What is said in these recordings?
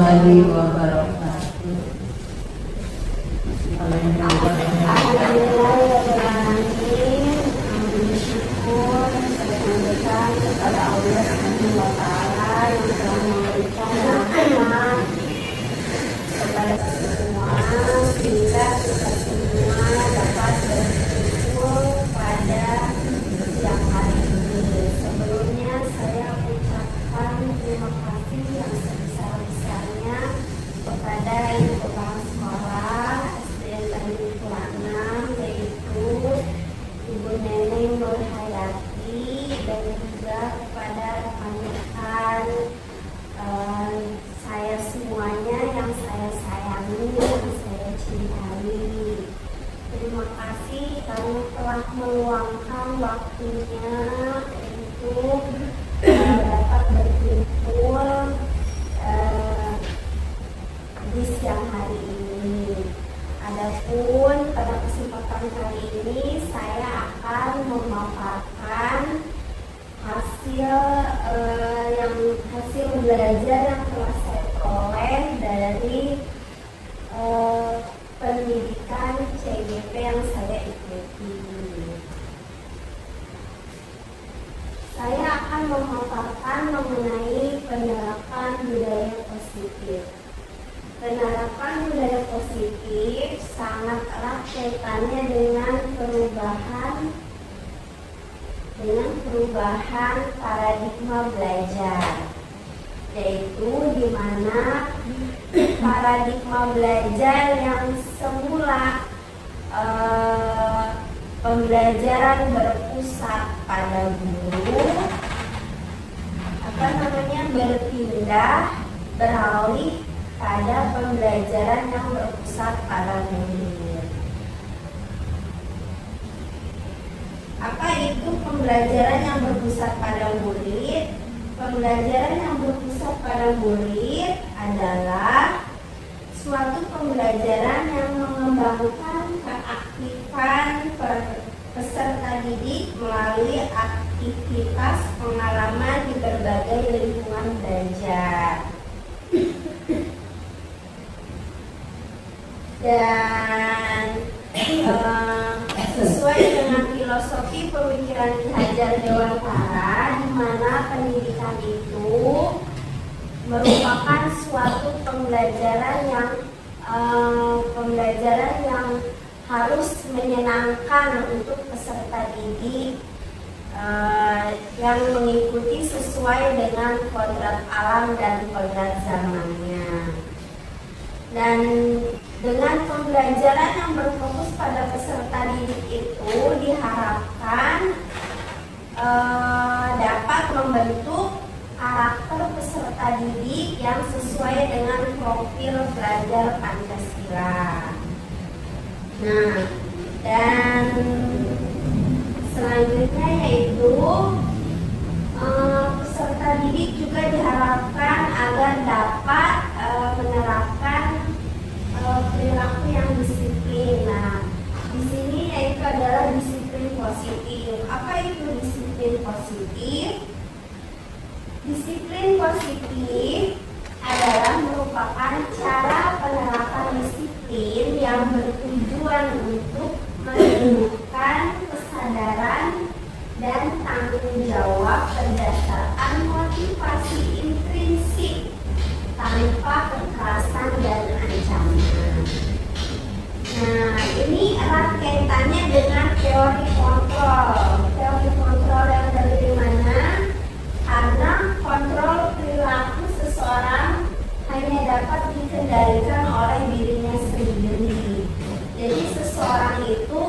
warahmatullahi wabarakatuh. Kepada Allah Subhanahu wa Ta'ala yang telah memberikan rahmat kepada semua, sehingga kita semua dapat berkumpul pada siang hari ini. Sebelumnya saya ucapkan terima kasih yang sebesar-besarnya kepada Ibu Kepala Sekolah SDN Tanjung Purana, yaitu Ibu Neneng Nur Hayati, dan juga kepada rekan-rekan saya semuanya yang saya sayangi, yang saya cintai. Terima kasih karena telah meluangkan waktunya untuk dapat berkumpul di siang hari ini. Adapun pada kesempatan kali ini saya akan memaparkan hasil belajar yang telah saya peroleh dari pendidikan CGP yang saya ikuti. Saya akan memaparkan mengenai penerapan budaya positif. Penerapan budaya positif sangat erat kaitannya dengan perubahan paradigma belajar, yaitu di mana paradigma belajar yang semula pembelajaran berpusat pada guru beralih pada pembelajaran yang berpusat pada murid. Apa itu pembelajaran yang berpusat pada murid? Pembelajaran yang berpusat pada murid adalah suatu pembelajaran yang mengembangkan keaktifan peserta didik melalui aktivitas pengalaman di berbagai lingkungan belajar. Dan sesuai dengan filosofi pemikiran Ki Hajar Dewantara, di mana pendidikan itu merupakan suatu pembelajaran yang harus menyenangkan untuk peserta didik yang mengikuti sesuai dengan kodrat alam dan kodrat zamannya. Dan dengan pembelajaran yang berfokus pada peserta didik itu diharapkan dapat membentuk karakter peserta didik yang sesuai dengan profil pelajar Pancasila. Nah, dan selanjutnya yaitu peserta didik juga diharapkan agar dapat menerapkan perilaku yang disiplin. Nah, di sini yaitu adalah disiplin positif. Apa itu disiplin positif? Disiplin positif adalah merupakan cara penerapan disiplin yang bertujuan untuk menumbuhkan kesadaran dan tanggung jawab berdasarkan motivasi intrinsik tanpa kekerasan dan ancaman. Nah, ini erat kaitannya dengan teori kontrol. Teori kontrol yang dari mana? Karena kontrol perilaku seseorang hanya dapat dikendalikan oleh dirinya sendiri. Jadi seseorang itu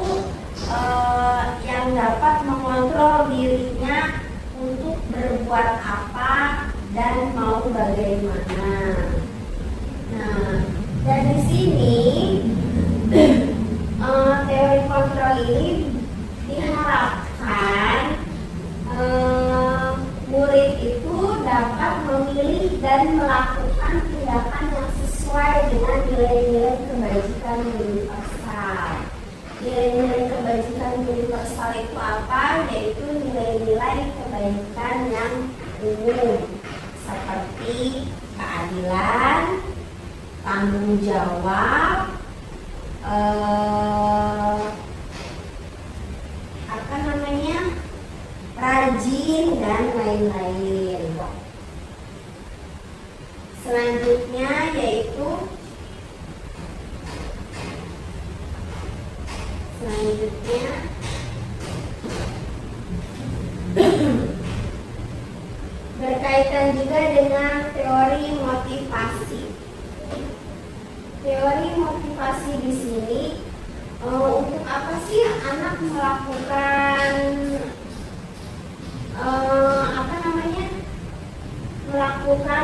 yang dapat mengontrol dirinya untuk berbuat apa dan mau bagaimana. Nah, dari sini teori kontrol ini diharapkan murid itu dapat memilih dan melakukan tindakan yang sesuai dengan nilai-nilai kebajikan universal. Nilai-nilai kebajikan universal itu apa? Yaitu nilai-nilai kebaikan yang umum. seperti keadilan, tanggung jawab, rajin dan lain-lain. Selanjutnya yaitu berkaitan juga dengan teori motivasi. Teori motivasi di sini untuk apa sih anak melakukan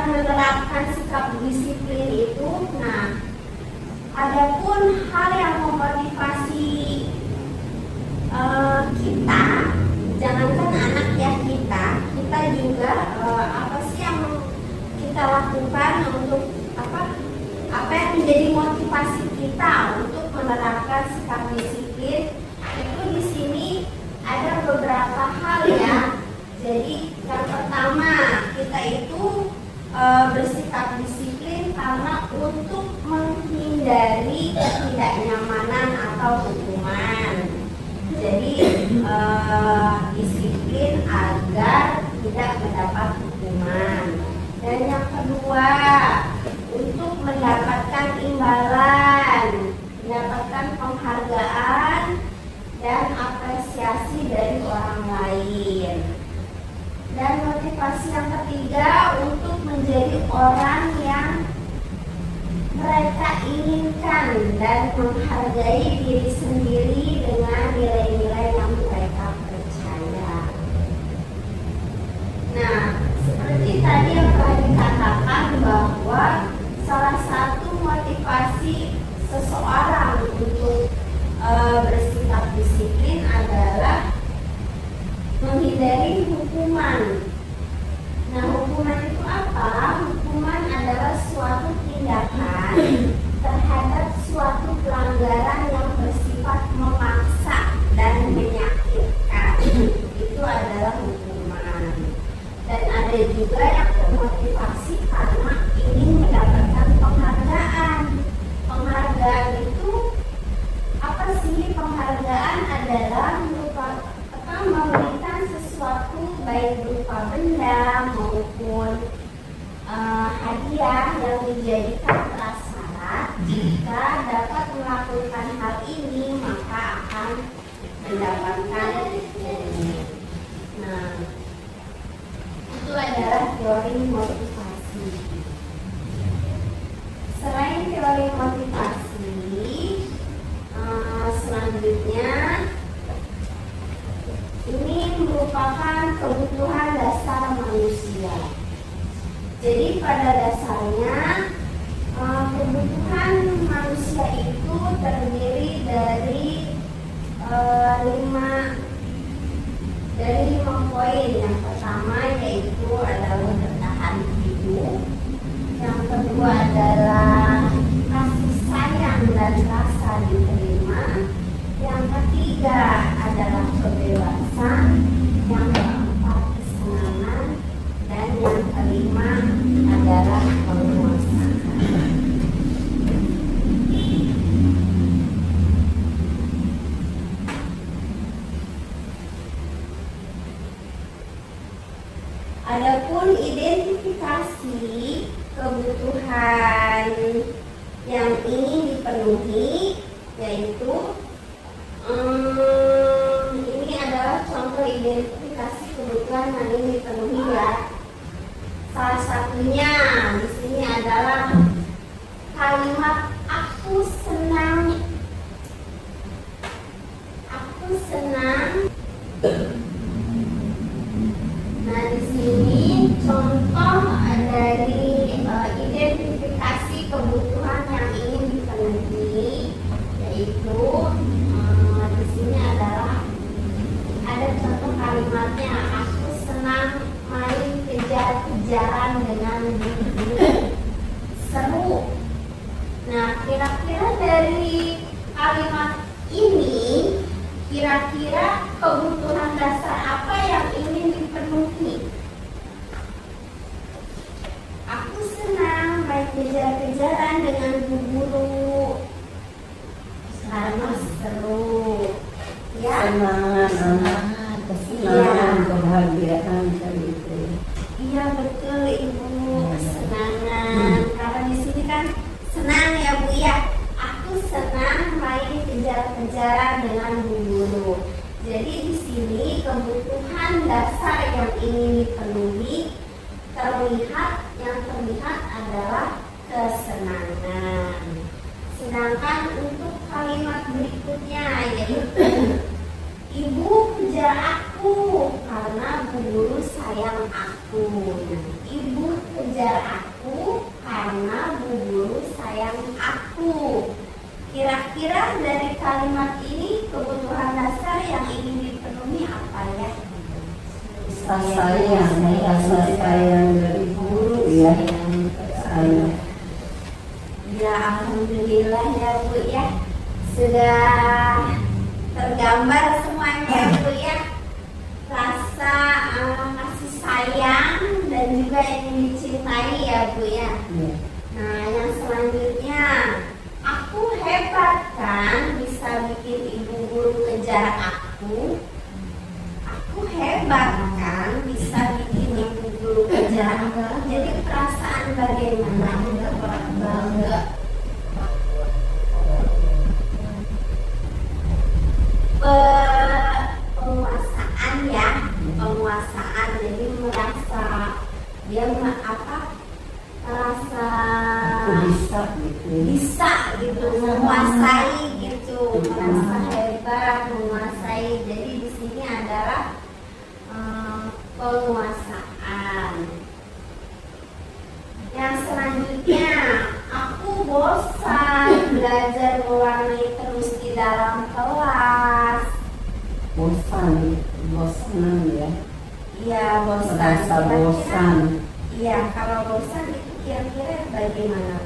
menerapkan sikap disiplin itu. Nah, adapun hal yang memotivasi kita, jangankan anak ya, kita juga apa sih yang kita lakukan untuk apa yang menjadi motivasi kita untuk menerapkan sikap disiplin itu di sini ada beberapa hal ya. Jadi yang pertama, kita itu bersikap disiplin karena untuk menghindari ketidaknyamanan atau hukuman. Jadi disiplin agar tidak mendapat hukuman. Dan yang kedua, untuk mendapatkan imbalan, mendapatkan penghargaan dan apresiasi dari orang lain. Dan motivasi yang ketiga, untuk menjadi orang yang mereka inginkan dan menghargai diri sendiri dengan nilai-nilai yang mereka percaya. Nah, seperti tadi yang telah dikatakan bahwa salah satu motivasi seseorang untuk bersikap disiplin adalah menghindari hukuman. Nah, hukuman itu apa? Hukuman adalah suatu tindakan terhadap suatu pelanggaran yang bersifat memaksa dan menyakitkan. Itu adalah hukuman. Dan ada juga yang termotivasi karena ingin mendapatkan penghargaan. Penghargaan itu apa sih? Penghargaan adalah memberikan sesuatu baik berupa benda maupun hadiah yang dijadikan prasyarat. Jika dapat melakukan hal ini maka akan mendapatkan ini. Nah, itu adalah teori motivasi. Selain teori motivasi, selanjutnya ini merupakan kebutuhan dasar manusia. Jadi pada dasarnya kebutuhan manusia itu terdiri dari lima poin. Yang pertama yaitu adalah bertahan hidup. Yang kedua adalah kasih sayang dan rasa diterima. Yang ketiga adalah kebebasan. Yang keempat kesenangan. Dan yang kelima adalah penguasaan. Adapun identifikasi kebutuhan yang ingin dipenuhi yaitu ini adalah contoh identifikasi kebutuhan yang ingin dipenuhi ya. Salah satunya di sini adalah kalimat aku senang. Aku senang. Nah, di sini contoh dari identifikasi kebutuhan yang ingin dipenuhi yaitu di sini adalah ada contoh kalimatnya, aku senang main kejar-kejaran dengan bibi, seru. Nah, kira-kira dari kalimat ini, kira-kira kebutuhan dasar apa yang ingin dipenuhi? kejar-kejaran dengan bu guru karena seru ya. Kesenangan, kesenangan, kebahagiaan kayak gitu. Iya betul Ibu, kesenangan. Karena di sini kan senang ya Bu ya. Aku senang main kejar-kejaran dengan bu guru. Jadi di sini kebutuhan dasar yang ingin dipenuhi yang terlihat adalah kesenangan. Sedangkan untuk kalimat berikutnya yaitu Ibu kejar aku karena bu guru sayang aku. Ibu kejar aku karena bu guru sayang aku. Kira-kira dari kalimat ini kebutuhan dasar yang ingin dipenuhi apa ya? Rasa sayang dari guru ya. Sayang. Ya alhamdulillah ya Bu ya. Sudah tergambar semuanya ya Bu ya. Rasa kasih sayang dan juga ingin dicintai ya Bu ya. Nah yang selanjutnya, aku hebat kan bisa bikin ibu guru kejar aku. Aku hebat kan bisa bikin ibu guru kejar aku. Jadi perasaan bagaimana? Bangga. Penguasaan ya, penguasaan. Jadi merasa dia merasa bisa gitu menguasai gitu, merasa hebat menguasai. Jadi di sini adalah penguasaan. Yang selanjutnya, aku bosan belajar mewarnai terus di dalam kelas. Bosan ya. Iya bosan. Merasa bosan. Iya kalau bosan itu kira-kira bagaimana?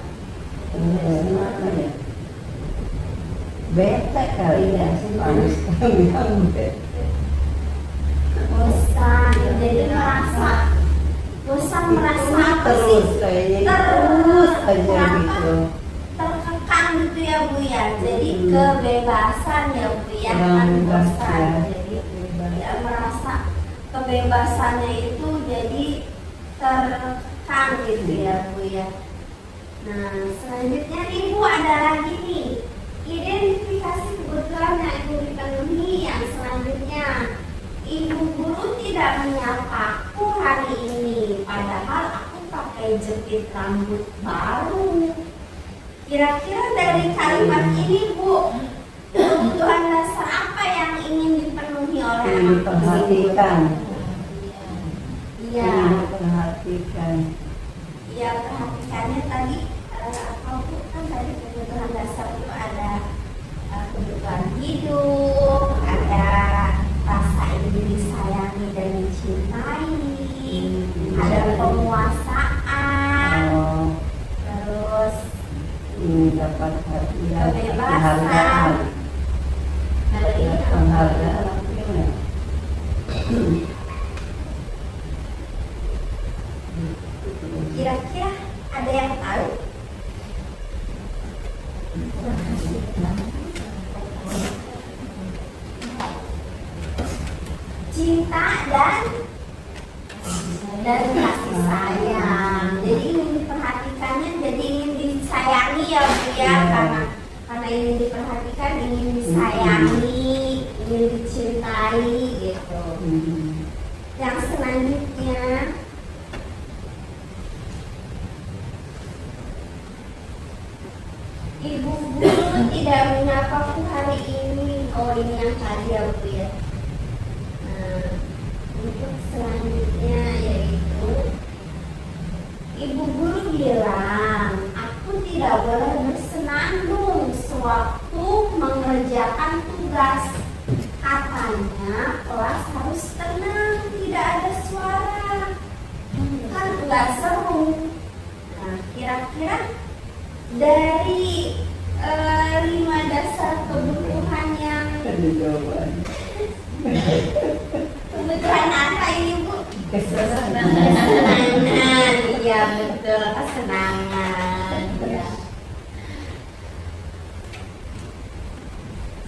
Bete kali ya sih, harus bilang bete. Bosan, jadi bosan merasa apa sih? Terus kayaknya terus aja gitu. Terkekang gitu ya Bu ya. Jadi kebebasan ya Bu ya, kan bosan. Jadi ya, merasa kebebasannya itu jadi terkekang gitu ya Bu ya. Nah selanjutnya Ibu ada lagi nih, identifikasi kebutuhan yang Ibu dipenuhi. Yang selanjutnya, ibu guru tidak menyapaku hari ini, padahal aku pakai jepit rambut baru. Kira-kira dari kalimat ini Bu, kebutuhan dasar apa yang ingin dipenuhi oleh anak Diperhatikan. Iya. Diperhatikan. Ya perhatikannya tadi apa Bu, kan tadi kebutuhan dasar itu ada kebutuhan hidup, ada rasa ingin disayangi dan dicintai, ada penguasaan, terus dapat kebebasan. Kalau ini penghargaan. kira-kira ada yang tahu? Cinta dan kasih sayang. Jadi ingin diperhatikannya, jadi ingin disayangi ya Bu ya. Karena ingin diperhatikan, ingin disayangi, ingin dicintai gitu. Yang selanjutnya, ibu guru tidak menyapaku hari ini. Oh ini yang tadi ya Bu ya. Untuk selanjutnya yaitu, ibu guru bilang aku tidak boleh bersenandung sewaktu mengerjakan tugas. Katanya kelas harus tenang, tidak ada suara, kan nggak seru. Nah kira-kira dari 5 dasar kebutuhan yang kebutuhan apa ini Bu? Kesenangan. Kesenangan, iya betul, kesenangan.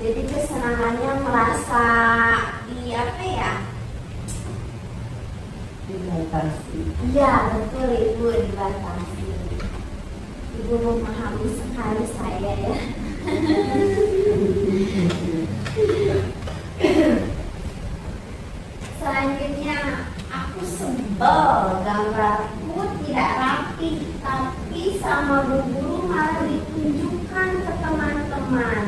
Jadi kesenangannya merasa di apa ya? dibatasi. Iya betul Ibu, dibatasi. Ibu memahami sekali saya ya. Selanjutnya aku sebel gambarku tidak rapi, tapi sama Bu Guru malah ditunjukkan ke teman-teman.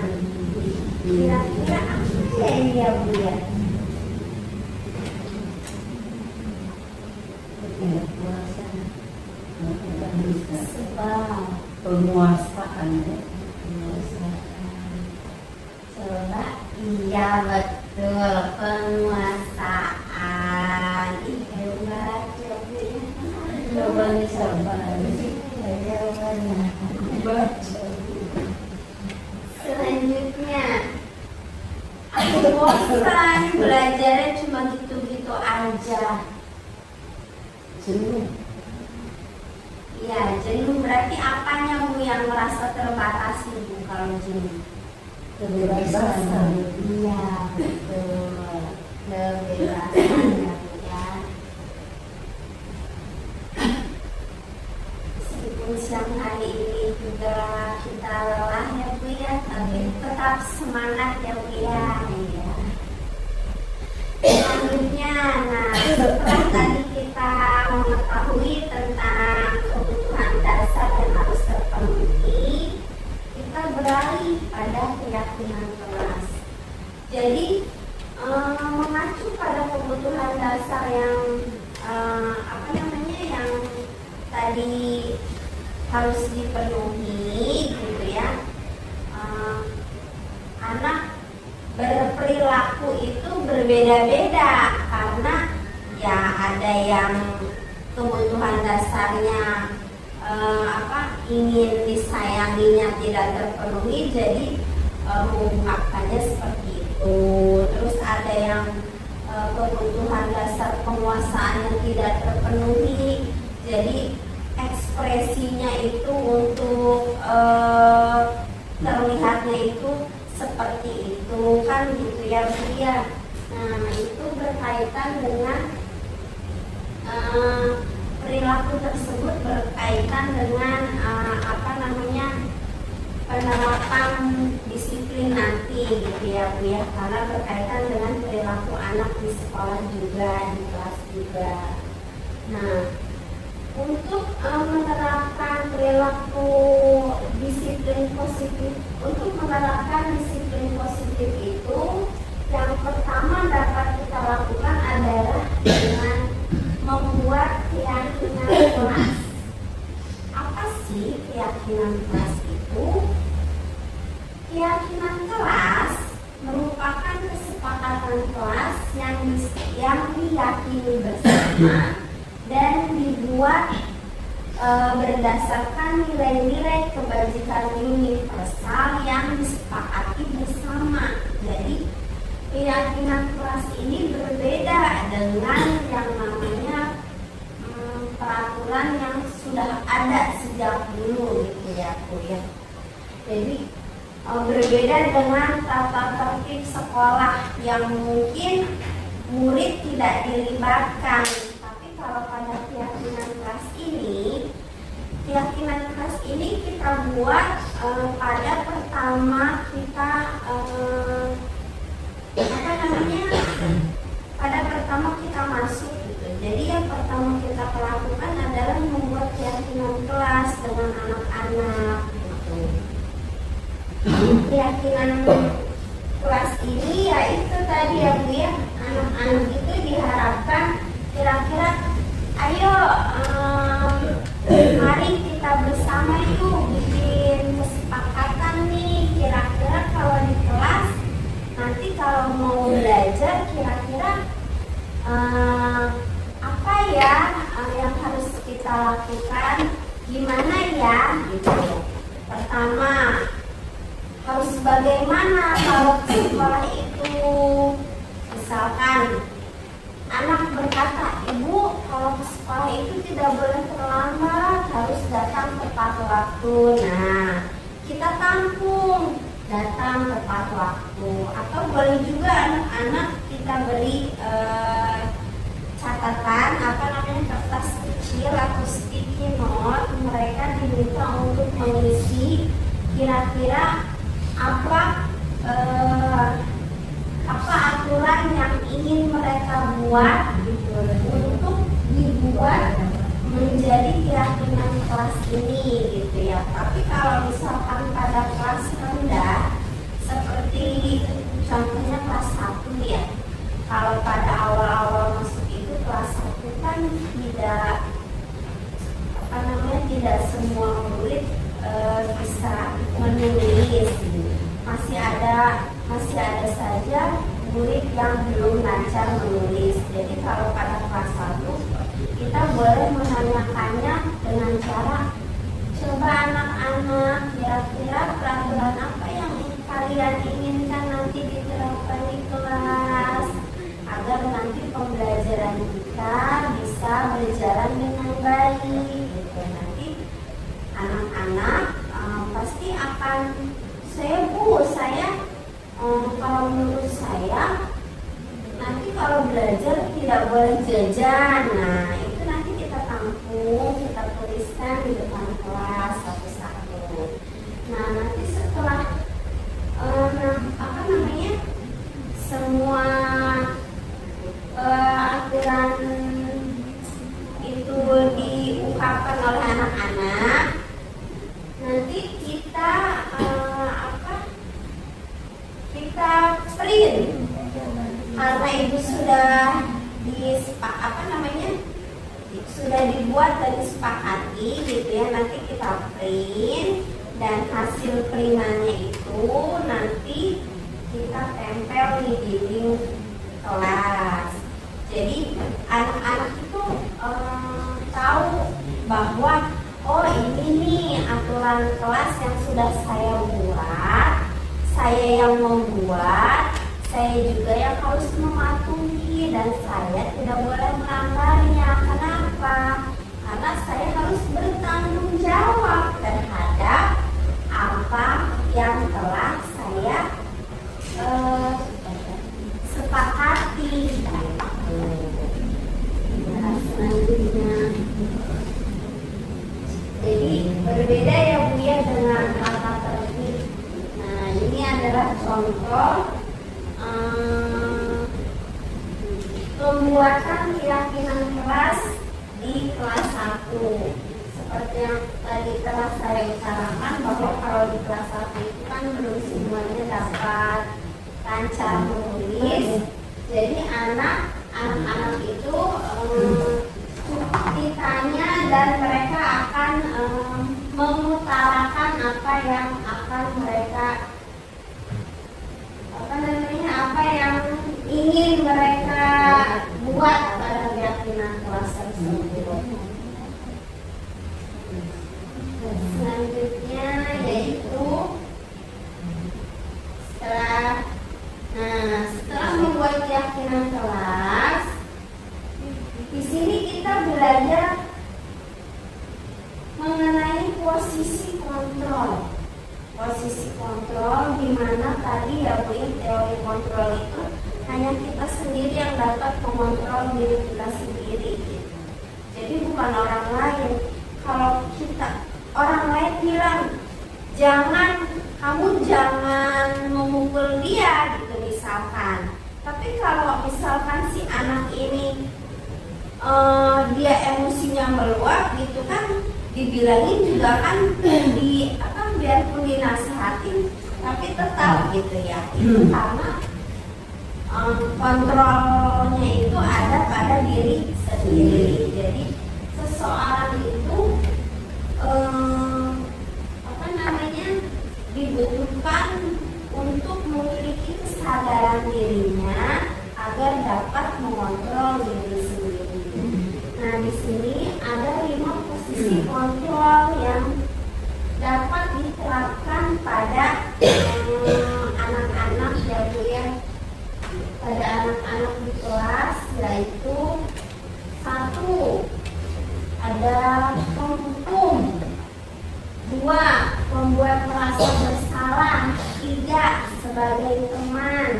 Kira-kira apa ya ini ya Bu ya? Kekuasaan, bukan bisa. Sebel. Penguasaan, ya. Coba, iya betul, penguasaan. Ih, hebat ya Bu ya. Jawabannya sabar. Jawabannya. Baca. Selanjutnya, aku bosan belajarnya cuma gitu-gitu aja. Jenuh. Ya, jenuh berarti apanya Bu yang merasa terbatasi Bu kalau jenuh? Kebebasan. Iya, betul. Kebebasan ya Bu ya. Meskipun siang hari ini juga kita lelah ya Bu ya, tapi tetap semangat ya Bu ya. Iya. Selanjutnya, nah setelah tadi kita mengetahui tentang kebutuhan dasar yang harus terpenuhi, kita beralih pada keyakinan kelas. Jadi mengacu pada kebutuhan dasar yang yang tadi harus dipenuhi, gitu ya. Anak berperilaku itu berbeda-beda karena ya ada yang kebutuhan dasarnya ingin disayanginya tidak terpenuhi, jadi mengungkapkannya seperti itu. Terus ada yang kebutuhan dasar penguasaan yang tidak terpenuhi, jadi ekspresinya itu untuk terlihatnya itu seperti itu kan gitu ya Bu ya. Nah itu berkaitan dengan perilaku tersebut berkaitan dengan penerapan disiplin nanti gitu ya Bu ya, karena berkaitan dengan perilaku anak di sekolah juga, di kelas juga. Nah untuk menerapkan perilaku disiplin positif, untuk menerapkan disiplin positif itu yang pertama dapat kita lakukan adalah dengan membuat keyakinan kelas. Apa sih keyakinan kelas itu? Keyakinan kelas merupakan kesepakatan kelas yang diyakini bersama dan dibuat berdasarkan nilai-nilai kebajikan universal yang disepakati bersama. Jadi keyakinan kelas ini berbeda dengan yang namanya peraturan yang sudah ada sejak dulu gitu ya Bu ya. Jadi berbeda dengan tata tertib sekolah yang mungkin murid tidak dilibatkan. Kalau pada keyakinan kelas ini kita buat pada pertama kita pada pertama kita masuk gitu. Jadi yang pertama kita lakukan adalah membuat keyakinan kelas dengan anak-anak gitu. Keyakinan kelas ini yaitu tadi ya Bu ya, anak-anak itu diharapkan kira-kira ayo mari kita bersama yuk bikin kesepakatan nih, kira-kira kalau di kelas nanti kalau mau belajar kira-kira apa ya yang harus kita lakukan, gimana ya gitu. Pertama harus bagaimana kalau sekolah itu, misalkan anak berkata, ibu kalau ke sekolah itu tidak boleh terlambat, harus datang tepat waktu. Nah, kita tampung datang tepat waktu. Atau boleh juga anak-anak kita beri catatan, apa namanya, kertas kecil atau sticky note. Mereka diminta untuk mengisi kira-kira apa aturan yang ingin mereka buat untuk dibuat menjadi keyakinan kelas ini gitu ya. Tapi kalau misalkan pada kelas rendah seperti contohnya kelas 1 ya, kalau pada awal-awal masuk itu kelas 1 kan tidak semua murid bisa menulis. Masih ada saja murid yang belum lancar menulis. Jadi kalau pada kelas 1 kita boleh menanyakannya dengan cara, coba anak-anak, kira-kira peraturan apa yang kalian inginkan nanti diterapkan di kelas agar nanti pembelajaran kita bisa berjalan dengan baik gitu. Nanti anak-anak pasti akan, kalau menurut saya nanti kalau belajar tidak boleh jajan. Nah itu nanti kita tampung, kita tuliskan di depan kelas satu-satu. Nah nanti setelah semua aturan itu diungkapkan oleh anak-anak, nanti kita print, karena itu sudah sudah dibuat dan disepakati gitu ya. Nanti kita print dan hasil printannya itu nanti kita tempel di dinding kelas. Jadi anak-anak itu tahu bahwa oh ini nih aturan kelas yang sudah saya buat, saya yang membuat, saya juga yang harus mematuhi, dan saya tidak boleh melanggarnya. Kenapa? Karena saya harus bertanggung jawab terhadap apa yang telah saya sepakati. Selanjutnya, jadi berbeda ya Bu ya dengan kata tertib. Nah ini adalah contoh pembuatan keyakinan kelas di kelas 1. Seperti yang tadi telah saya utarakan bahwa kalau di kelas 1 itu kan belum semuanya dapat lancar menulis. Jadi anak-anak itu ditanya dan mereka akan mengutarakan apa yang akan mereka apa yang ingin mereka buat pada keyakinan kelas tersebut. Selanjutnya yaitu setelah membuat keyakinan kelas, di sini kita belajar mengenai posisi kontrol. Posisi kontrol di mana tadi ya Bu, teori kontrol itu hanya kita sendiri yang dapat mengontrol diri kita sendiri gitu. Jadi bukan orang lain. Kalau orang lain bilang kamu jangan memukul dia gitu misalkan. Tapi kalau misalkan si anak ini dia emosinya meluap gitu kan, dibilangin juga kan biarpun dinasehatin tapi tetap gitu ya. Itu karena kontrolnya itu ada pada diri sendiri. Jadi seseorang itu dibutuhkan untuk memiliki kesadaran dirinya agar dapat mengontrol diri sendiri. Nah di sini ada 5 posisi kontrol yang dapat diterapkan pada anak-anak pada anak-anak di kelas, yaitu 1. Ada penghukum, 2. Membuat merasa bersalah, 3. sebagai teman,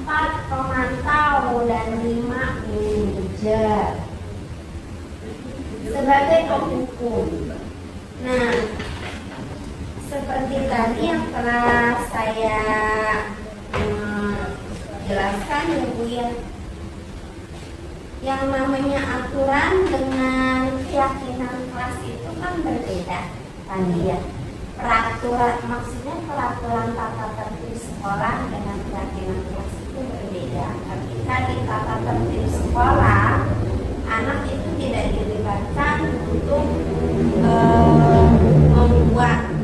4 pemantau, dan 5 manajer sebagai penghukum. Nah, seperti tadi yang telah saya jelaskan ya Bu ya, yang namanya aturan dengan keyakinan kelas itu kan berbeda tadi ya. Peraturan, maksudnya peraturan tata tertib sekolah dengan keyakinan kelas itu berbeda. Ketika di tata tertib sekolah, anak itu tidak dilibatkan untuk membuat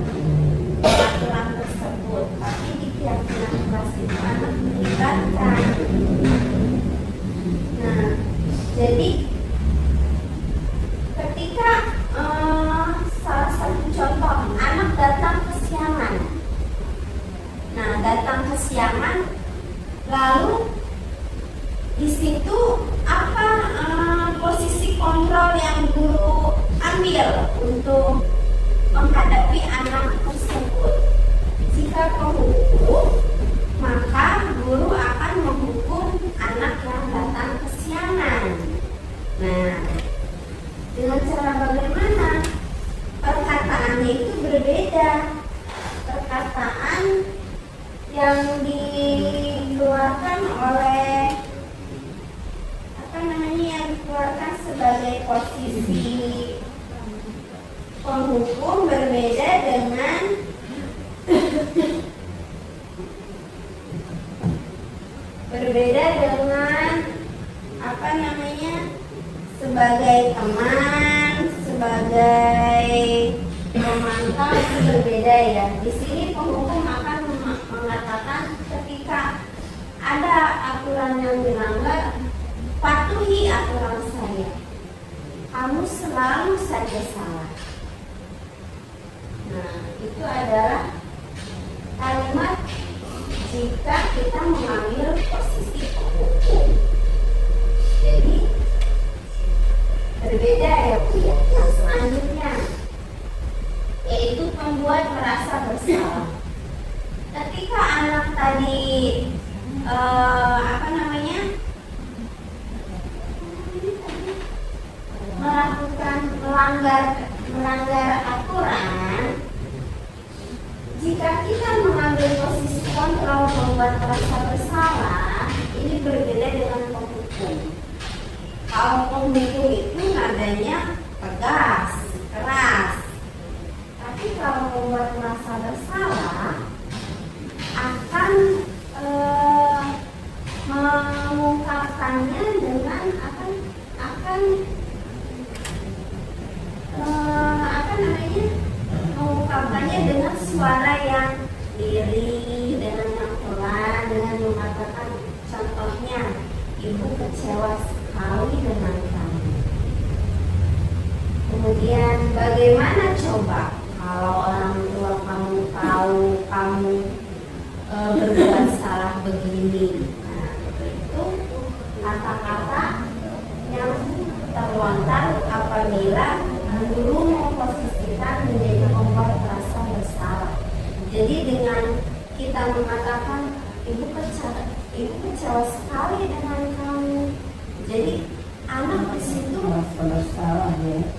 peraturan tersebut, tapi di keyakinan kelas itu anak dilibatkan. Nah, jadi ketika salah satu contoh, anak datang ke siangan. Nah, datang ke siangan, lalu di situ apa posisi kontrol yang guru ambil untuk menghadapi anak tersebut? Jika penghukum, maka guru akan menghukum anak yang datang ke siangan. Nah, dengan cara bagaimana? Perkataannya itu berbeda. Perkataan yang dikeluarkan oleh yang dikeluarkan sebagai posisi penghukum berbeda dengan sebagai teman, sebagai pemantau itu berbeda ya. Di sini penghukum akan mengatakan ketika ada aturan yang dilanggar, patuhi aturan saya. Kamu selalu saja salah. Nah, itu adalah kalimat jika kita mengambil posisi penghukum. Jadi berbeda ya Bu ya. Nah, selanjutnya yaitu membuat merasa bersalah. Ketika anak tadi melakukan melanggar aturan, jika kita mengambil posisi kontrol membuat merasa bersalah, ini berbeda dengan penghukum. Kalau penghukum itu nadanya tegas, keras, tapi kalau membuat merasa bersalah akan mengungkapkannya dengan mengungkapkannya dengan suara yang lirih, dengan yang pelan, dengan mengatakan contohnya, ibu kecewa sekali dengan kamu. Kemudian bagaimana coba kalau orang tua kamu tahu kamu berbuat salah begini? Nah, itu kata-kata yang terlontar apabila guru memposisikan menjadi membuat rasa bersalah. Jadi dengan kita mengatakan ibu kecewa sekali dengan kamu, jadi anak di situ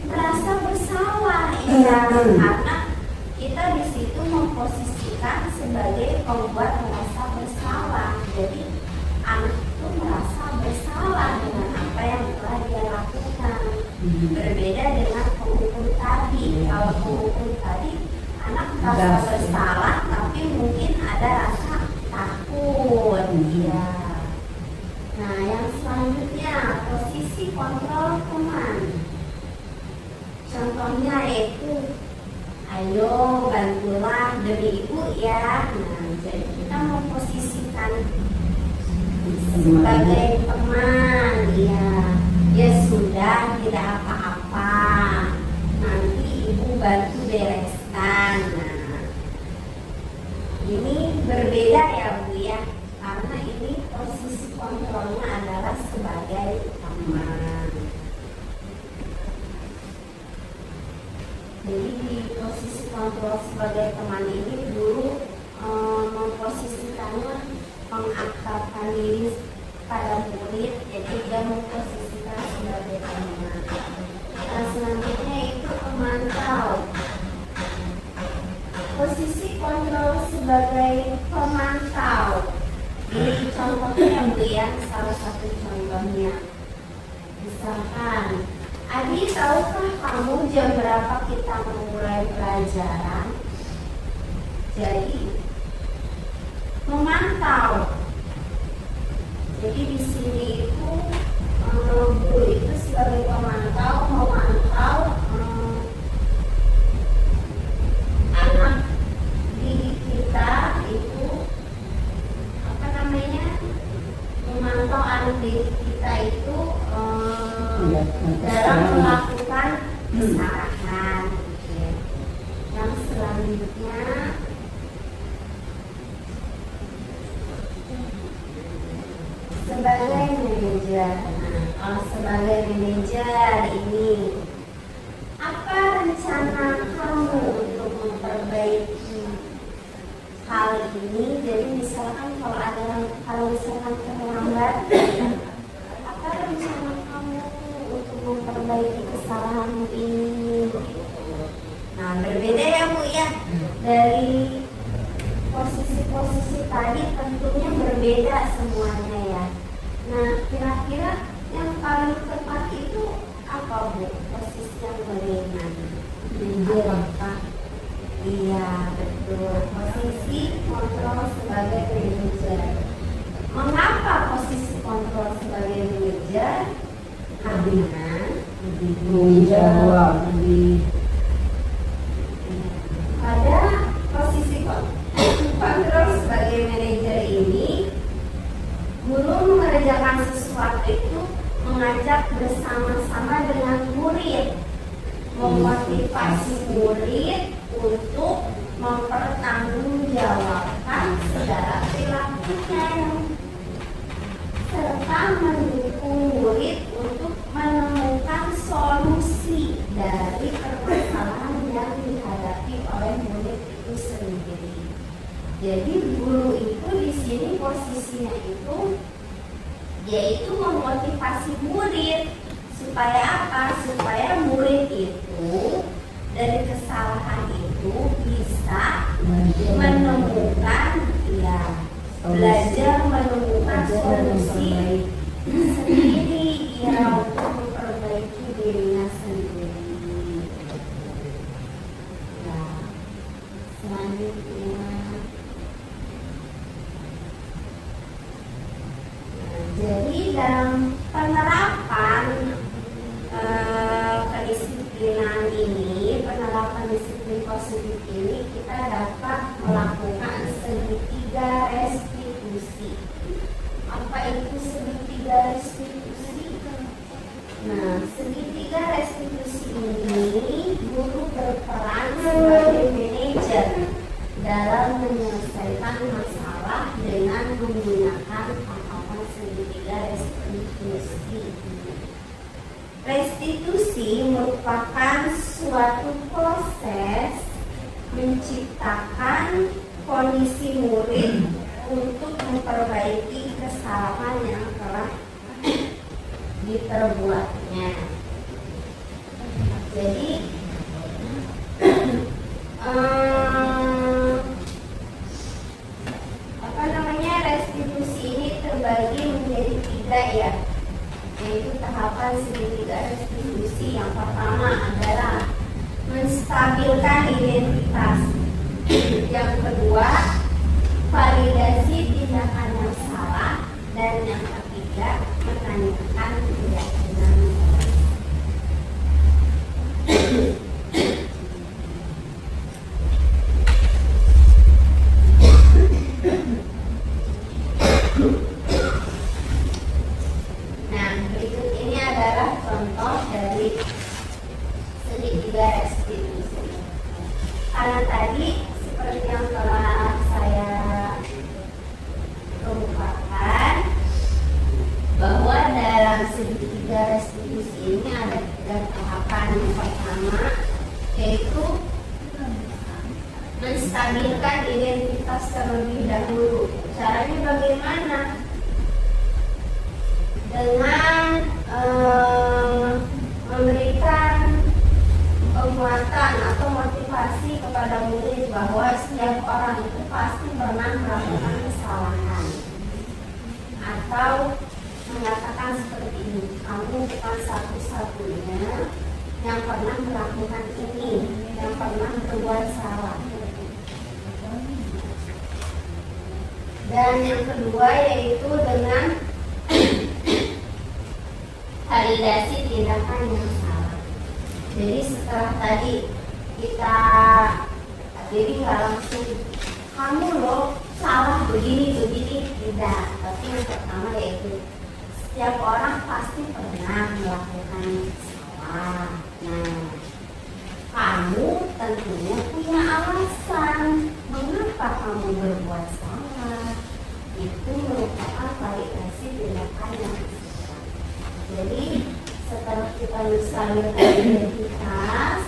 merasa bersalah ya, karena kita di situ memposisikan sebagai pembuat merasa bersalah. Jadi anak itu merasa bersalah dengan apa yang telah dia lakukan. Berbeda dengan penghukum tadi. Kalau penghukum tadi anak merasa bersalah, tapi mungkin ada rasa takut. Ya. Nah, yang selanjutnya posisi kontrol teman. Contohnya yaitu, ayo bantulah demi ibu ya. Nah, jadi kita memposisikan sebagai teman ya. Ya sudah, tidak apa-apa, nanti ibu bantu bereskan. Nah, ini berbeda ya Bu ya, karena ini posisi kontrolnya adalah sebagai teman. Jadi di posisi kontrol sebagai teman ini guru memposisikannya mengakrabkan diri pada murid, jadi dia memposisikan sebagai pendengar. Nah, selanjutnya itu pemantau. Posisi kontrol sebagai pemantau. Ini contohnya ya Bu ya, salah satu contohnya. Misalkan, Adi, tahukah kamu jam berapa kita memulai pelajaran? Jadi, memantau. Jadi di sini itu guru itu sebagai pemantau, memantau anak didik kita itu apa namanya, memantau anak didik kita itu dalam melakukan kesalahan. Yang selanjutnya sebagai manajer. Sebagai manajer ini, apa rencana kamu untuk memperbaiki hal ini? Jadi misalkan kalau misalkan terlambat, apa rencana kamu untuk memperbaiki kesalahan ini? Nah, berbeda ya Bu ya, dari posisi-posisi tadi tentunya berbeda semuanya ya. Nah, kira-kira yang paling tepat itu apa Bu? Posisi yang bagaimana? Apakah? Iya, betul. Posisi kontrol sebagai manajer. Mengapa posisi kontrol sebagai manajer? Karena lebih menjawab, lebih pada posisi kontrol sebagai manajer ini, guru mengerjakan sesuatu itu mengajak bersama-sama dengan murid, memotivasi murid untuk mempertanggungjawabkan segala perilakunya, serta mendukung murid untuk menemukan solusi dari permasalahan yang dihadapi oleh murid itu sendiri. Jadi guru itu di sini posisinya itu yaitu memotivasi murid supaya apa? Supaya murid itu dari kesalahan itu bisa menemukan ya, belajar menemukan solusi sendiri ya, untuk memperbaiki dirinya sendiri. Nah, selanjutnya jadi dalam penerapan kedisiplinan ini, penerapan disiplin positif ini, kita dapat melakukan segitiga restitusi. Apa itu segitiga restitusi? Nah, segitiga restitusi ini guru berperan sebagai manajer dalam menyelesaikan masalah dengan menggunakan tahapan segitiga restitusi. Restitusi merupakan suatu proses menciptakan kondisi murid untuk memperbaiki kesalahan yang telah diperbuatnya. Jadi restitusi ini terbagi menjadi 3 ya, yaitu tahapan segitiga restitusi. Yang pertama adalah menstabilkan identitas, yang kedua validasi tindakan yang salah, dan yang ketiga menanyakan keyakinan. Nah, berikut ini adalah contoh dari segitiga restitusi. Karena tadi seperti yang telah saya kemukakan, bahwa dalam segitiga restitusi ini ada 3 tahapan. Yang pertama yaitu menstabilkan identitas terlebih dahulu. Caranya bagaimana? Dengan memberikan penguatan atau motivasi kepada murid bahwa setiap orang itu pasti pernah melakukan kesalahan, atau mengatakan seperti ini, kamu bukan satu-satunya yang pernah melakukan ini, yang pernah berbuat salah. Dan yang kedua yaitu dengan validasi tindakan yang salah. Jadi setelah tadi kita, jadi nggak langsung kamu loh salah begini, tidak. Tapi yang pertama yaitu setiap orang pasti pernah melakukan salah. Nah, kamu tentunya punya alasan mengapa kamu berbuat salah. Itu merupakan validasi tindakan yang salah. Jadi setelah kita menstabilkan identitas,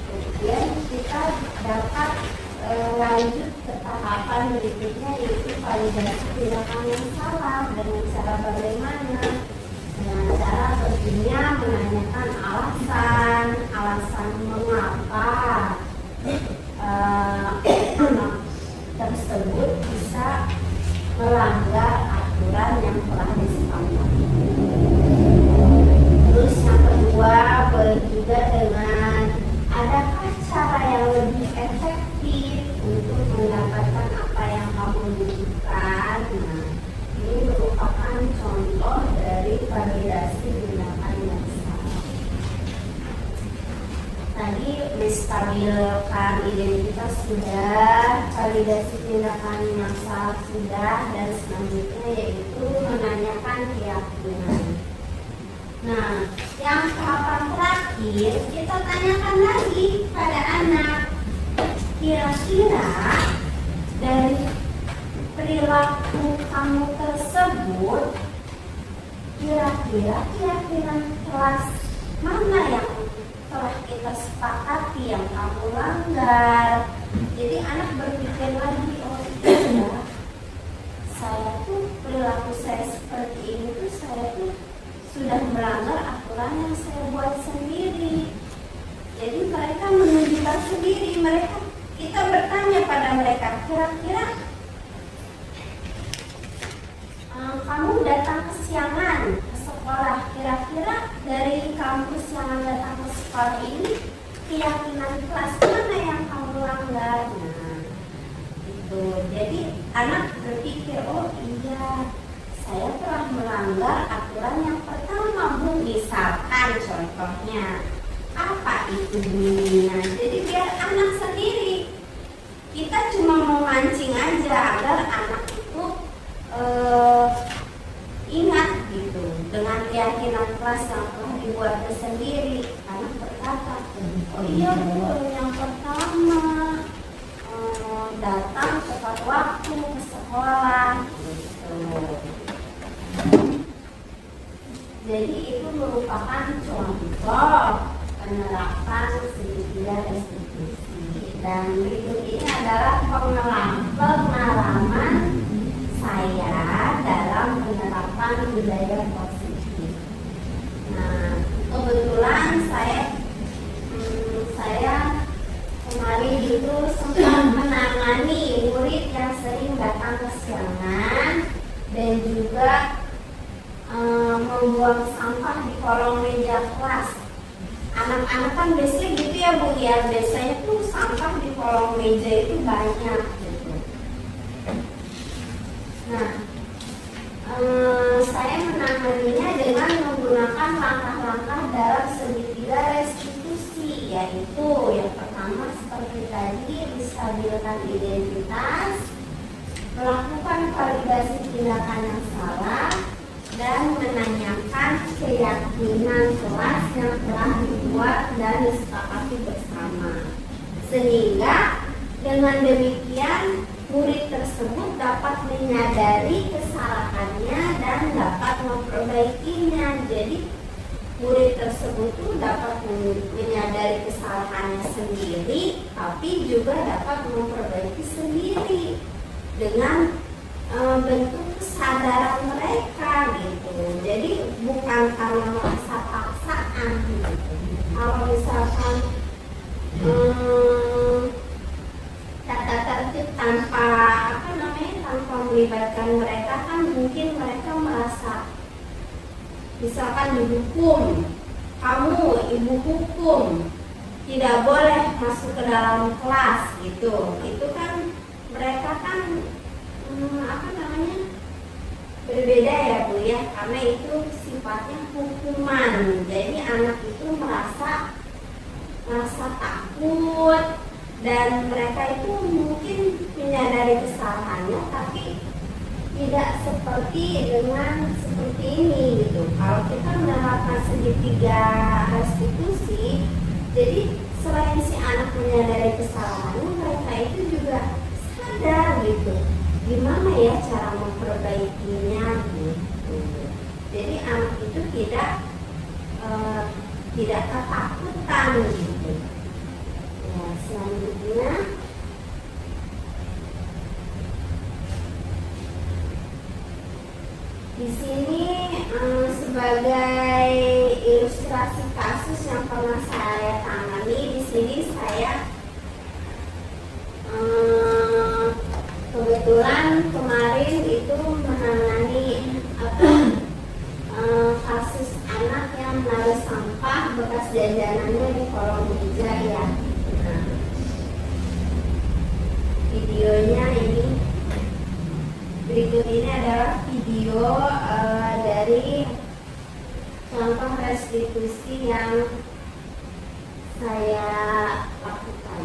kemudian kita dapat lanjut ke tahapan berikutnya, yaitu validasi tindakan yang salah. Dengan cara bagaimana? Dengan cara tentunya menanyakan alasan mengapa anak tersebut bisa melanggar aturan yang telah disepakati. Terus yang kedua, boleh juga dengan adakah cara yang lebih efektif untuk mendapatkan apa yang kamu butuhkan. Nah, ini merupakan contoh dari validasi tindakan yang salah. Tadi menstabilkan identitas sudah, validasi tindakan yang salah sudah, dan selanjutnya yaitu menanyakan keyakinan. Nah, yang tahapan terakhir kita tanyakan lagi pada anak, kira-kira dari perilaku kamu tersebut, kira-kira keyakinan kelas mana yang telah kita sepakati yang kamu langgar. Jadi anak berpikir lagi, oh iya, saya tuh perilaku saya seperti ini tuh saya tuh sudah melanggar aturan yang saya buat sendiri. Jadi mereka menunjukkan sendiri, kita bertanya pada mereka, kira-kira kamu datang kesiangan ke sekolah, kira-kira dari kamu kesiangan datang ke sekolah ini keyakinan kelas mana yang kamu langgar? Nah, itu. Jadi anak berpikir, oh iya, saya telah melanggar aturan yang pertama, Bu. Misalkan contohnya apa itu bunyinya. Jadi biar anak sendiri, kita cuma mau mancing aja agar anak itu ingat gitu dengan keyakinan kelas yang telah dibuatnya sendiri. Anak berkata, oh iya Bu, yang pertama datang tepat waktu ke sekolah gitu. Jadi itu merupakan contoh penerapan segitiga restitusi. Dan berikut ini adalah pengalaman saya dalam penerapan budaya positif. Nah, kebetulan saya kemarin itu sempat menangani murid yang sering datang kesiangan dan juga membuang sampah di kolong meja kelas. Anak-anak kan biasanya gitu ya Bu ya, biasanya tuh sampah di kolong meja itu banyak gitu. Nah, saya menanganinya dengan menggunakan langkah-langkah dalam segitiga restitusi, yaitu yang pertama seperti tadi, menstabilkan identitas, melakukan validasi tindakan yang salah, dan menanyakan keyakinan kelas yang telah dibuat dan disepakati bersama. Sehingga dengan demikian murid tersebut dapat menyadari kesalahannya dan dapat memperbaikinya. Jadi murid tersebut tuh dapat menyadari kesalahannya sendiri, tapi juga dapat memperbaiki sendiri dengan bentuk kesadaran mereka gitu. Jadi bukan karena merasa paksaan gitu. Kalau misalkan tata tertib tanpa tanpa melibatkan mereka, kan mungkin mereka merasa misalkan dihukum, kamu ibu hukum, tidak boleh masuk ke dalam kelas gitu. Itu kan mereka kan berbeda ya Bu ya, karena itu sifatnya hukuman. Jadi anak itu merasa takut, dan mereka itu mungkin menyadari kesalahannya, tapi tidak seperti ini gitu. Kalau kita menerapkan segitiga restitusi, jadi selain si anak menyadari kesalahannya, mereka itu juga sadar gitu, gimana ya cara memperbaikinya gitu. Jadi anak itu tidak ketakutan gitu. Ya, selanjutnya di sini sebagai ilustrasi kasus yang pernah saya tangani, di sini saya kebetulan kemarin itu menangani kasus anak yang menaruh sampah bekas jajanannya di kolong meja ya. Nah, videonya ini, berikut ini adalah video dari contoh restitusi yang saya lakukan.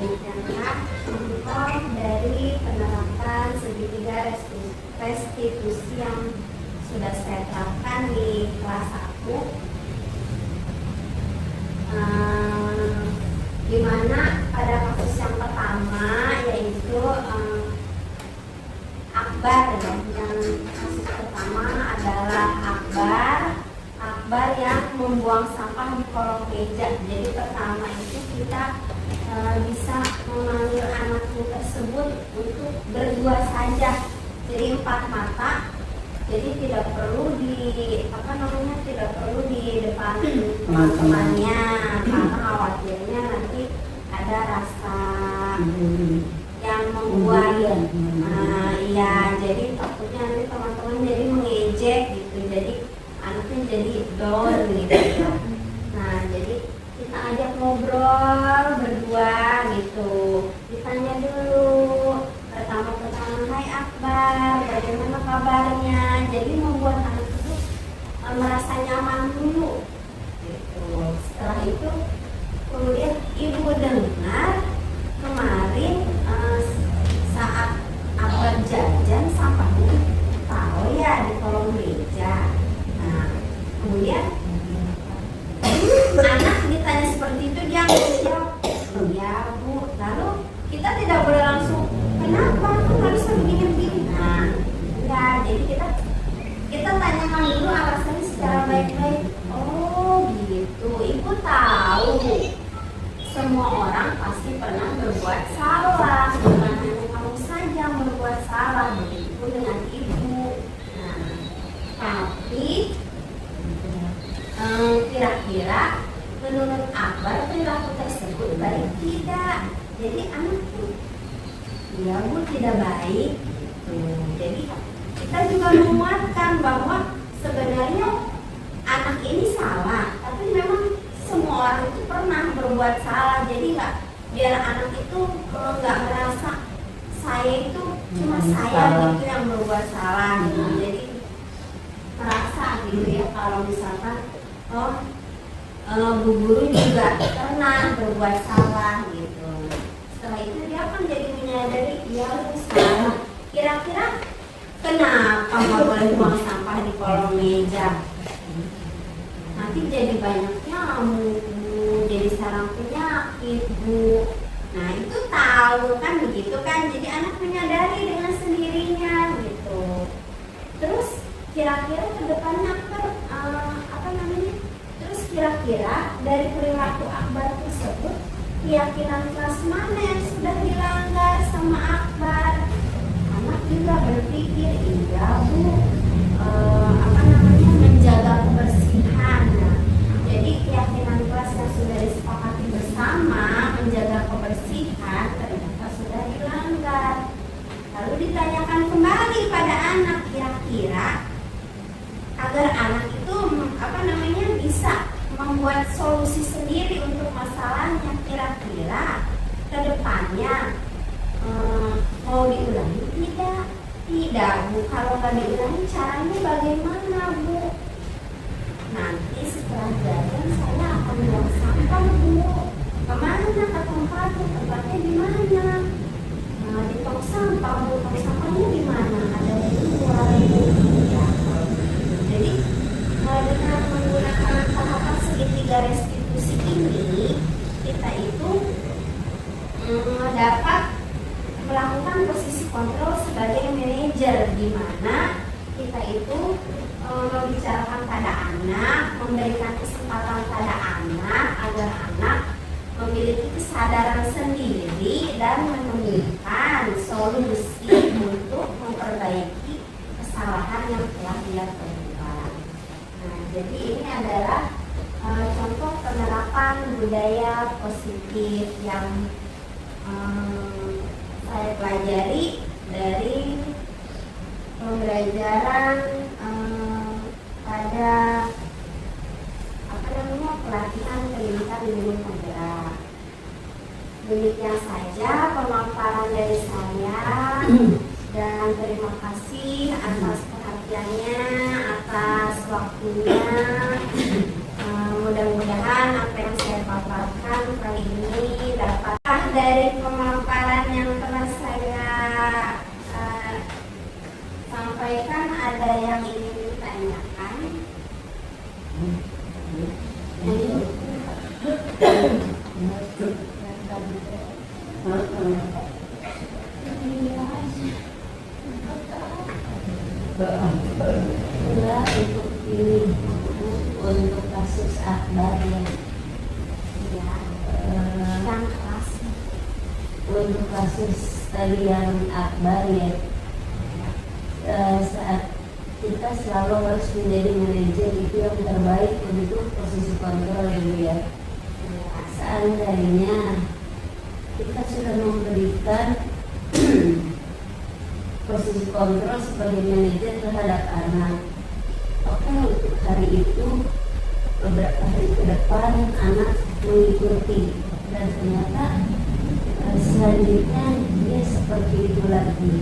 demikianlah contoh dari penerapan segitiga restitusi yang sudah saya terapkan di kelas 1, di mana pada kasus yang pertama yaitu Akbar ya. Yang kasus pertama adalah Akbar yang membuang sampah di kolong meja. Jadi pertama itu kita bisa memanggil anakku tersebut untuk berdua saja. Jadi 4 mata. Jadi tidak perlu tidak perlu di depan teman-temannya karena khawatirnya nanti ada rasa yang membuat iya, jadi takutnya nanti teman-teman jadi mengejek gitu, jadi anaknya jadi down gitu ya. Nah, jadi kita ajak ngobrol berdua gitu, ditanya dulu pertama-tama, hai Akbar, bagaimana kabarnya? Jadi membuat anak itu merasa nyaman dulu gitu. Setelah itu kemudian ibu dengar kemarin saat Akbar jajan sampahnya taruh ya di kolong meja. Nah, kemudian anak ditanya seperti itu dia menjawab, iya Bu. Lalu kita tidak boleh langsung, kenapa kan harusnya begini-begini. Nah, enggak, jadi kita tanyakan dulu alasannya secara baik-baik. Oh gitu, ibu tahu Bu, semua orang pasti pernah berbuat salah, bukan hanya kamu saja yang berbuat salah, begitu dengan ibu. Nah, tapi kira-kira menurut Akbar perilaku tersebut baik tidak? Jadi anak tuh, ya Bu, tidak baik. Jadi kita juga menguatkan bahwa sebenarnya anak ini salah, tapi memang semua orang itu pernah berbuat salah. Jadi nggak, biar anak itu nggak merasa saya itu cuma saya gitu yang berbuat salah gitu. Jadi merasa gitu ya, kalau misalkan Bu guru juga pernah berbuat salah gitu. Setelah itu dia akan jadi menyadari, iya lu salah. Kira-kira kenapa nggak boleh buang sampah di kolong meja? Nanti jadi banyak nyamuk, jadi sarang penyakit Bu. Nah itu tahu kan, begitu kan? Jadi anak menyadari dengan sendirinya gitu. Terus kira-kira kedepannya kira-kira dari perilaku Akbar tersebut, keyakinan kelas mana yang sudah dilanggar sama Akbar? Anak juga berpikir, iya Bu, menjaga kebersihan. Nah, jadi keyakinan kelas yang sudah disepakati bersama menjaga kebersihan ternyata sudah dilanggar. Lalu ditanyakan kembali pada anak, kira-kira agar anak itu bisa membuat solusi sendiri untuk masalahnya, kira-kira ke depannya mau diulangi tidak? Tidak Bu, kalau nggak diulangi caranya bagaimana Bu? Nanti setelah jajan saya akan buang sampah Bu. Kemana ke tempatnya? Tempatnya di mana? Di tong sampah Bu. Tong sampahnya di mana? Ada di luar Bu. Ya. Jadi dengan menggunakan tahapan segitiga restitusi ini, kita itu dapat melakukan posisi kontrol sebagai manajer, di mana kita itu membicarakan pada anak, memberikan kesempatan pada anak agar anak memiliki kesadaran sendiri dan menemukan solusi untuk memperbaiki kesalahan yang telah dia temukan. Nah, jadi ini adalah contoh penerapan budaya positif yang saya pelajari dari pembelajaran pada pelatihan pendidikan minimum penggerak. Demikian saja pemaparan dari saya, dan terima kasih atas perhatiannya, atas waktunya. Mudah-mudahan apa yang saya paparkan kali ini dapat dari pemaparan yang telah saya sampaikan, ada yang ingin ditanyakan? Untuk ini, untuk kasus Akbar ya, Yang kelas untuk kasus tadi yang Akbar ya, saat kita selalu harus menjadi manajer itu yang terbaik untuk posisi kontrol dulu ya. Seandainya kita sudah memberikan posisi kontrol sebagai manajer terhadap anak, oke, untuk hari itu beberapa hari ke depan anak mengikuti dan ternyata selanjutnya dia seperti itu lagi.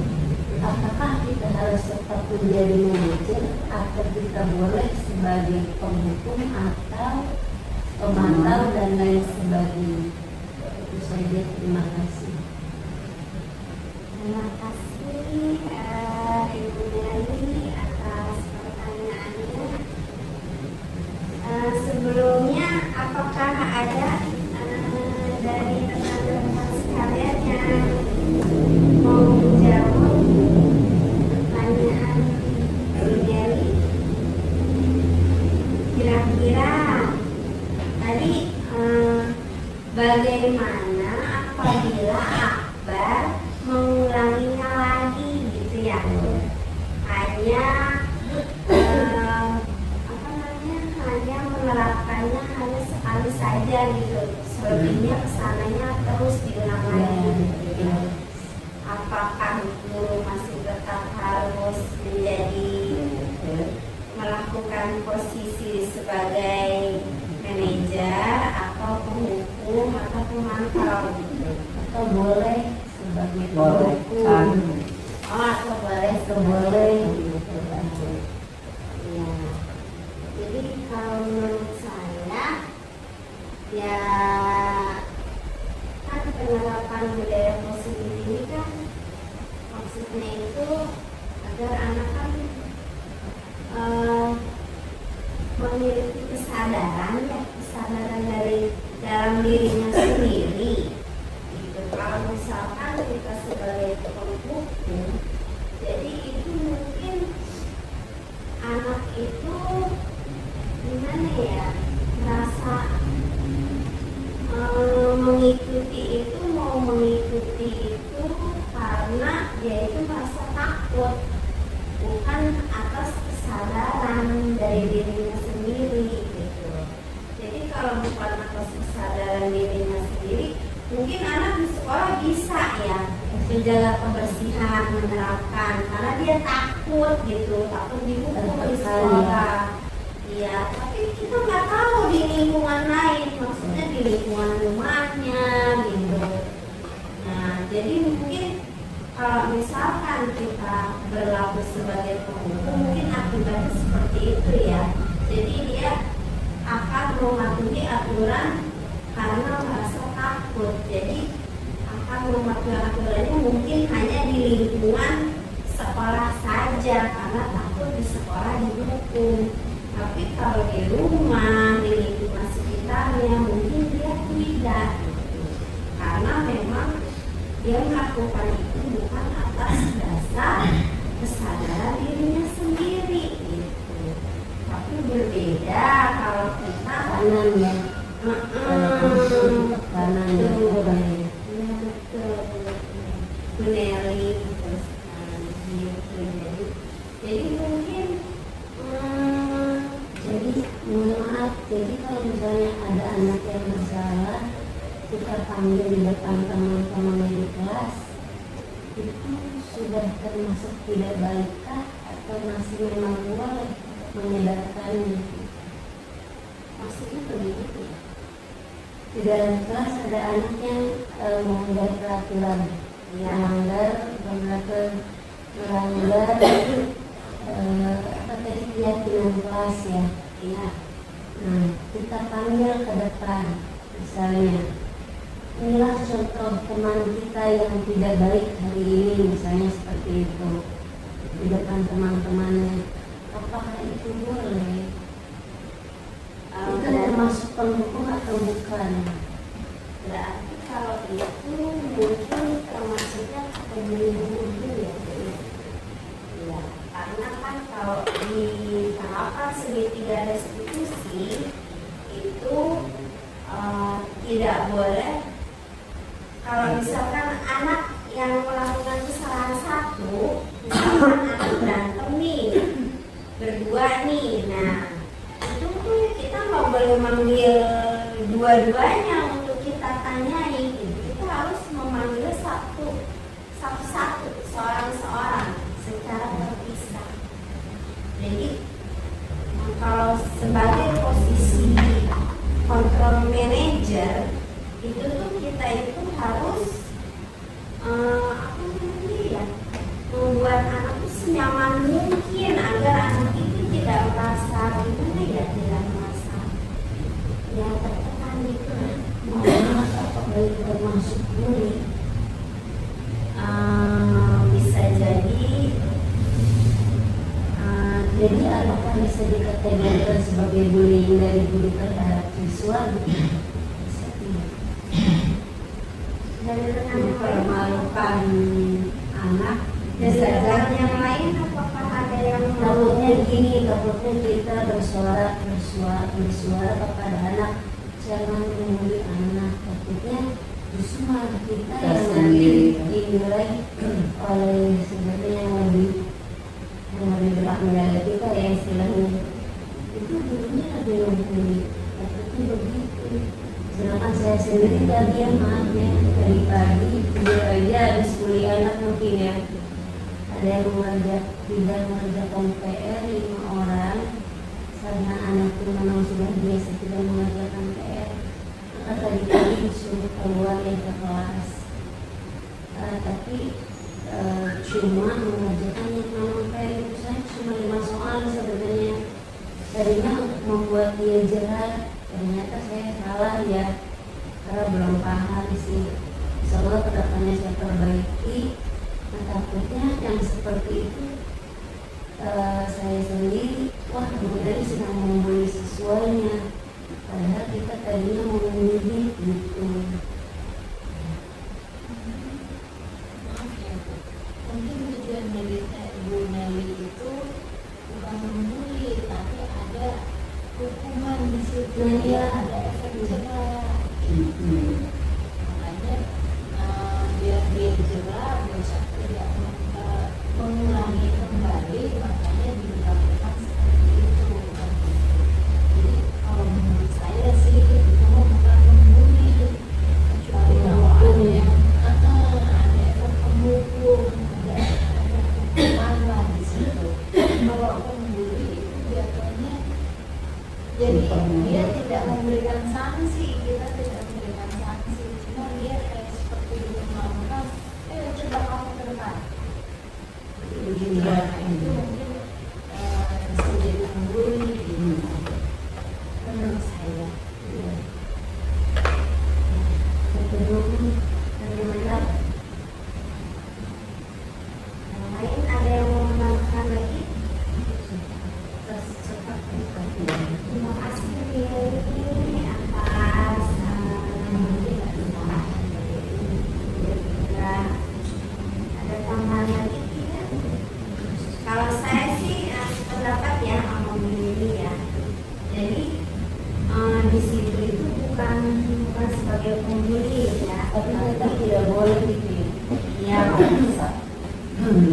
Apakah kita harus tetap menjadi manajer atau kita boleh sebagai penghukum atau pemantau dan lain sebagainya? Itu saja, terima kasih. Terima kasih Ibu Meli atas pertanyaannya. Sebelumnya, apakah ada dari teman-teman sekalian yang mau menjawab pertanyaan Ibu Meli? Kira-kira tadi bagaimana apabila Akbar mengulanginya lagi gitu ya, hanya hanya menerapkannya hanya sekali saja gitu, selebihnya kesananya terus diulang lagi gitu. Apakah guru masih tetap harus menjadi melakukan posisi sebagai manajer atau penghukum atau pemantau gitu? Atau boleh sebagai Boleh. penghukum, atau boleh Ya, jadi kalau menurut saya ya kan penerapan budaya positif ini kan maksudnya itu agar anak kan memiliki kesadaran dari dalam dirinya sendiri. Gitu. Kalau misalkan kita sebagai penghukum, jadi itu mungkin anak itu gimana ya, merasa mengikuti itu, mau mengikuti itu karena dia itu merasa takut, bukan atas kesadaran dari dirinya sendiri gitu. Jadi kalau bukan atas kesadaran dirinya sendiri, mungkin anak di sekolah bisa ya menjaga kebersihan, menerapkan, karena dia takut gitu, takut dihukum di sekolah. Iya, tapi kita nggak tahu di lingkungan lain, maksudnya di lingkungan rumahnya gitu. Nah, jadi mungkin kalau misalkan kita berlaku sebagai penghukum, mungkin akibatnya seperti itu ya. Jadi dia akan mematuhi aturan karena merasa takut. Jadi akan mematuhi aturannya mungkin hanya di lingkungan sekolah saja karena takut di sekolah dihukum. Tapi kalau di rumah, di lingkungan sekitarnya mungkin dia tidak gitu. Karena memang dia melakukan itu bukan atas dasar kesadaran dirinya sendiri gitu. Tapi berbeda kalau kita kanan ya, kanan ya, meneli terus gitu. Jadi mungkin jadi mohon maaf, jadi kalau misalnya ada anak yang bersalah, kita panggil di depan teman-teman di kelas, itu sudah termasuk tidak baikkah atau masih memang boleh menyadarkannya? maksudnya begitu ya. Di dalam kelas ada anak yang melanggar peraturan, melanggar apa tadi, keyakinan kelas ya. Iya. Nah, kita panggil ke depan, misalnya inilah contoh teman kita yang tidak baik hari ini, misalnya seperti itu di depan teman-temannya, apakah itu boleh? Itu termasuk pendukung atau bukan? Berarti kalau itu mungkin termasuknya pembunuh ya. Ya, karena kan kalau di tahapan segitiga restitusi itu tidak boleh kalau misalkan anak yang melakukan kesalahan satu, misalkan anak berantem nih berdua nih, nah itu tuh kita nggak boleh manggil dua-duanya untuk kita tanyai, kita harus memanggil satu-satu, seorang-seorang secara terpisah. Jadi kalau sebagai posisi control manager itu tuh kita itu harus membuat anak itu senyaman mungkin agar anak itu tidak merasa gimana ya, tidak merasa ya tertekan gitu. Apakah itu termasuk bully? Bisa jadi apakah bisa dikategorikan sebagai bullying dari guru terhadap siswa? Bisa tidak? dari rekan Mempermalukan anak, dari bisa rekan jadi yang lain, apakah ada yang takutnya kita bersuara kepada anak, jangan membuli anak, takutnya justru malah kita yang nanti dinilai oleh sebenarnya yang lebih berhak menjaga kita ya, istilahnya itu dulunya ada yang membuli, takutnya begitu. Sedangkan saya sendiri tadi ya, maaf ya, dari pagi dia aja habis kuliah anak mungkin ya, ada yang tidak mengerjakan PR 5 orang karena anak itu memang sudah biasa tidak mengerjakan PR, maka tadi disuruh keluar ya ke kelas. Tapi cuma mengerjakan yang memang PR itu saya cuma 5 soal sebenarnya. Tadinya membuat dia jerah, ternyata saya salah ya, karena belum paham sih. Insyaallah kedepannya saya perbaiki. Nah, takutnya yang seperti itu saya sendiri, wah kemudian sedang membuli siswanya, padahal kita tadinya mau mendidik gitu. Mungkin tujuan dari Bu Nelly itu bukan membuli, tapi ada hukuman di situ, Iya. ada efek jerah. Makanya biar dia jerah, besok tidak mengulangi kembali, makanya dilakukan seperti itu. Jadi kalau menurut saya sih itu bukan membuli, kecuali kalau ada yang ada efek pemukul, ada hukuman lah di situ. Kalau membuli itu biasanya jadi dia tidak memberikan sanksi, kita tidak memberikan sanksi, cuma dia kayak seperti melakukan, coba kamu ke depan. Begitu ya, itu mungkin bisa jadi membuli gitu. Menurut saya. yang lain ada yang mau menambahkan lagi? Terima kasih ini atas ada tambahan lagi tidak? Kalau saya sih pendapat ya sama ini ya. Jadi di situ itu bukan sebagai pembuli ya, Tapi kita tidak boleh gitu ya.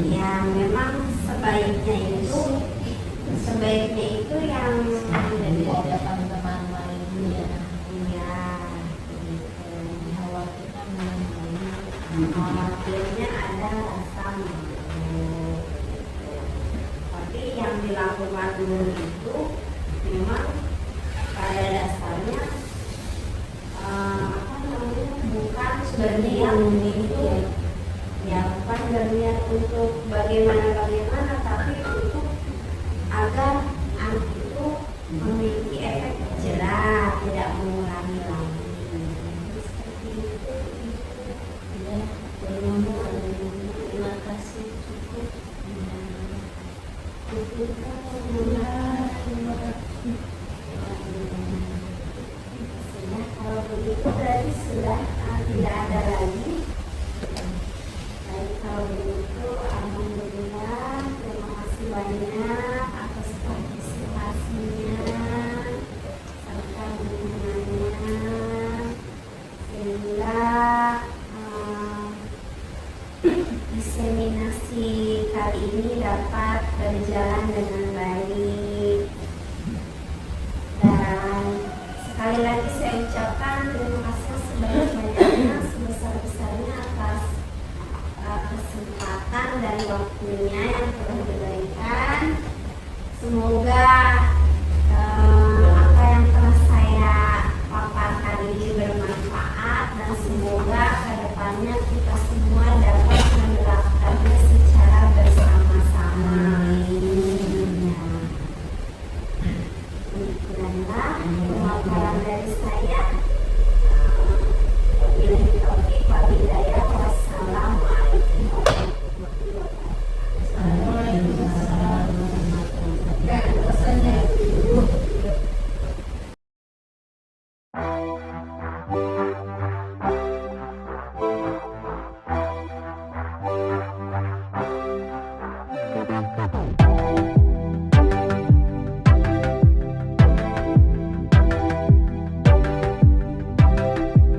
Ya memang sebaiknya itu yang Jadi ada teman-teman lainnya ya dikhawatirkan dengan khawatirnya ada rasa malu. Tapi yang dilakukan dulu itu memang pada dasarnya bukan berniat untuk ya bukan berniat untuk bagaimana, tapi untuk agar anak itu memiliki efek jerah, tidak mengulangi lagi. Seperti itu. diseminasi kali ini dapat berjalan dengan baik. Dan sekali lagi saya ucapkan terima kasih sebanyak-banyaknya, sebesar-besarnya atas kesempatan dan waktunya yang telah diberikan. Semoga apa yang telah saya paparkan ini bermanfaat, dan semoga kedepannya